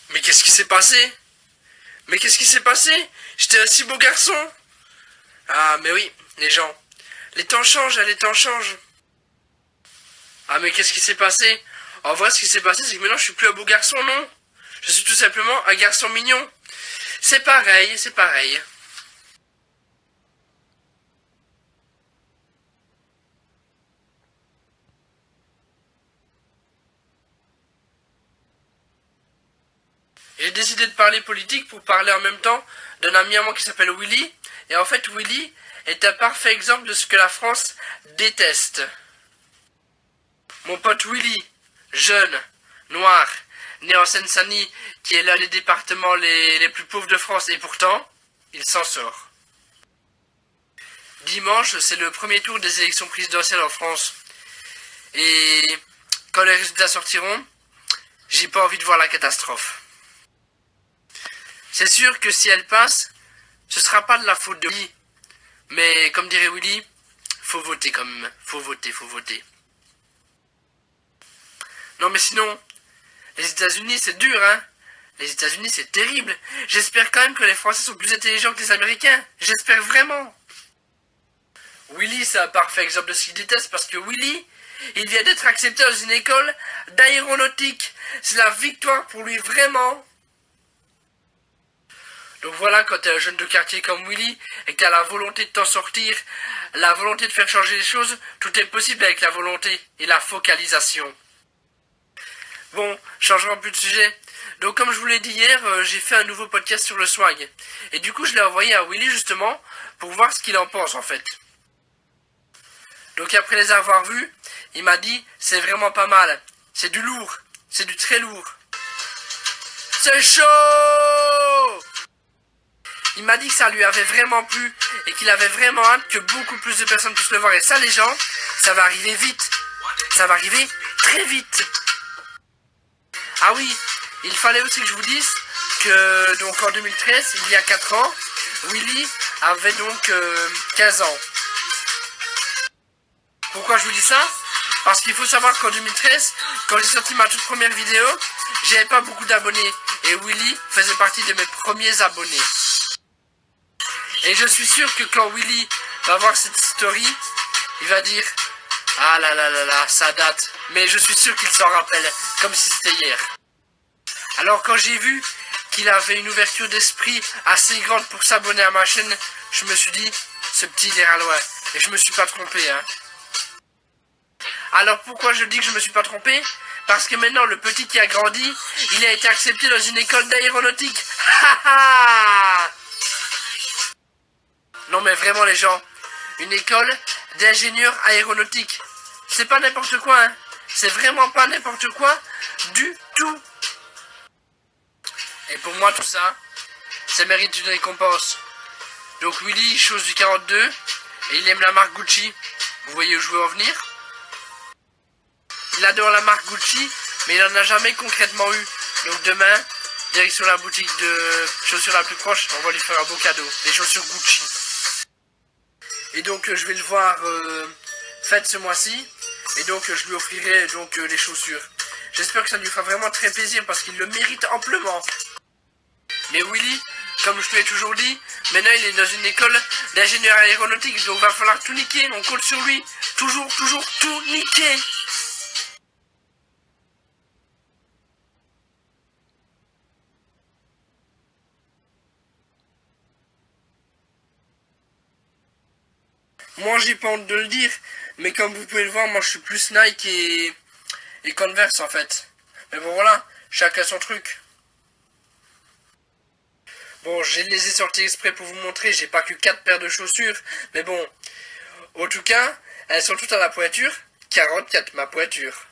Mais qu'est-ce qui s'est passé? Mais qu'est-ce qui s'est passé? J'étais un si beau garçon. Ah, mais oui, les gens. Les temps changent, hein, les temps changent. Ah, mais qu'est-ce qui s'est passé? En vrai, ce qui s'est passé, c'est que maintenant, je suis plus un beau garçon, non? Je suis tout simplement un garçon mignon. C'est pareil, c'est pareil. J'ai décidé de parler politique pour parler en même temps d'un ami à moi qui s'appelle Willy. Et en fait, Willy est un parfait exemple de ce que la France déteste. Mon pote Willy, jeune, noir, né en Seine-Saint-Denis, qui est l'un des départements les plus pauvres de France, et pourtant, il s'en sort. Dimanche, c'est le premier tour des élections présidentielles en France. Et quand les résultats sortiront, j'ai pas envie de voir la catastrophe. C'est sûr que si elle passe, ce sera pas de la faute de Willy. Mais comme dirait Willy, faut voter quand même. Faut voter, faut voter. Non mais sinon, les États-Unis c'est dur, hein. Les États-Unis c'est terrible. J'espère quand même que les Français sont plus intelligents que les Américains. J'espère vraiment. Willy c'est un parfait exemple de ce qu'il déteste parce que Willy, il vient d'être accepté dans une école d'aéronautique. C'est la victoire pour lui vraiment. Donc voilà, quand t'es un jeune de quartier comme Willy et que t'as la volonté de t'en sortir, la volonté de faire changer les choses, tout est possible avec la volonté et la focalisation. Bon, changeons un peu de sujet. Donc comme je vous l'ai dit hier, j'ai fait un nouveau podcast sur le swag. Et du coup, je l'ai envoyé à Willy justement pour voir ce qu'il en pense en fait. Donc après les avoir vus, il m'a dit c'est vraiment pas mal. C'est du lourd. C'est du très lourd. C'est chaud! Il m'a dit que ça lui avait vraiment plu et qu'il avait vraiment hâte que beaucoup plus de personnes puissent le voir. Et ça, les gens, ça va arriver vite. Ça va arriver très vite. Ah oui, il fallait aussi que je vous dise que donc en 2013, il y a 4 ans, Willy avait donc 15 ans. Pourquoi je vous dis ça? Parce qu'il faut savoir qu'en 2013, quand j'ai sorti ma toute première vidéo, j'avais pas beaucoup d'abonnés. Et Willy faisait partie de mes premiers abonnés. Et je suis sûr que quand Willy va voir cette story, il va dire « Ah là là là là, ça date ». Mais je suis sûr qu'il s'en rappelle, comme si c'était hier. Alors quand j'ai vu qu'il avait une ouverture d'esprit assez grande pour s'abonner à ma chaîne, je me suis dit « Ce petit il ira loin ». Et je me suis pas trompé, hein. Alors pourquoi je dis que je me suis pas trompé? Parce que maintenant le petit qui a grandi, il a été accepté dans une école d'aéronautique. Ha ha! Non mais vraiment les gens, une école d'ingénieur aéronautique. C'est pas n'importe quoi, hein. C'est vraiment pas n'importe quoi du tout. Et pour moi tout ça, ça mérite une récompense. Donc Willy, chose du 42, et il aime la marque Gucci. Vous voyez où je veux en venir? Il adore la marque Gucci, mais il n'en a jamais concrètement eu. Donc demain, direction la boutique de chaussures la plus proche, on va lui faire un beau cadeau. Les chaussures Gucci. Et donc je vais le voir fête ce mois-ci. Et donc je lui offrirai donc les chaussures. J'espère que ça lui fera vraiment très plaisir parce qu'il le mérite amplement. Mais Willy, comme je te l'ai toujours dit, maintenant il est dans une école d'ingénieur aéronautique. Donc va falloir tout niquer, on compte sur lui. Toujours tout niquer. Moi j'ai pas honte de le dire, mais comme vous pouvez le voir, moi je suis plus Nike et Converse en fait. Mais bon voilà, chacun son truc. Bon, je les ai sortis exprès pour vous montrer, j'ai pas que 4 paires de chaussures, mais bon, en tout cas, elles sont toutes à la pointure, 44 ma pointure.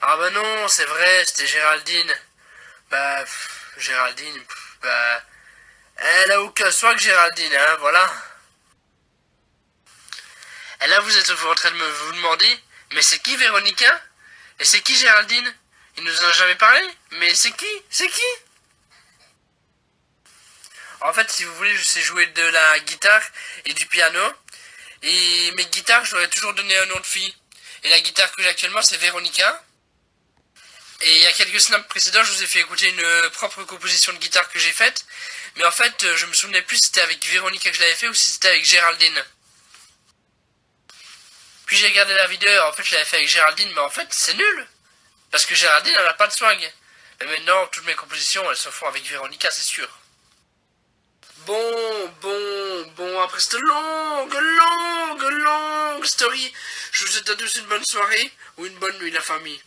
Ah bah non, c'est vrai, c'était Géraldine. Bah, Géraldine, bah... Elle a aucun soin que Géraldine, hein, voilà. Et là, vous êtes en train de vous demander, mais c'est qui Véronica? Et c'est qui Géraldine? Il nous en a jamais parlé? Mais c'est qui? C'est qui? En fait, si vous voulez, je sais jouer de la guitare et du piano. Et mes guitares, je leur ai toujours donné un nom de fille. Et la guitare que j'ai actuellement, c'est Véronica. Et il y a quelques snaps précédents, je vous ai fait écouter une propre composition de guitare que j'ai faite. Mais en fait, je me souvenais plus si c'était avec Véronica que je l'avais fait ou si c'était avec Géraldine. Puis j'ai regardé la vidéo, en fait je l'avais fait avec Géraldine, mais en fait c'est nul. Parce que Géraldine elle a pas de swag. Mais maintenant, toutes mes compositions elles se font avec Véronica, c'est sûr. Bon, après cette longue story, je vous souhaite à tous une bonne soirée ou une bonne nuit la famille.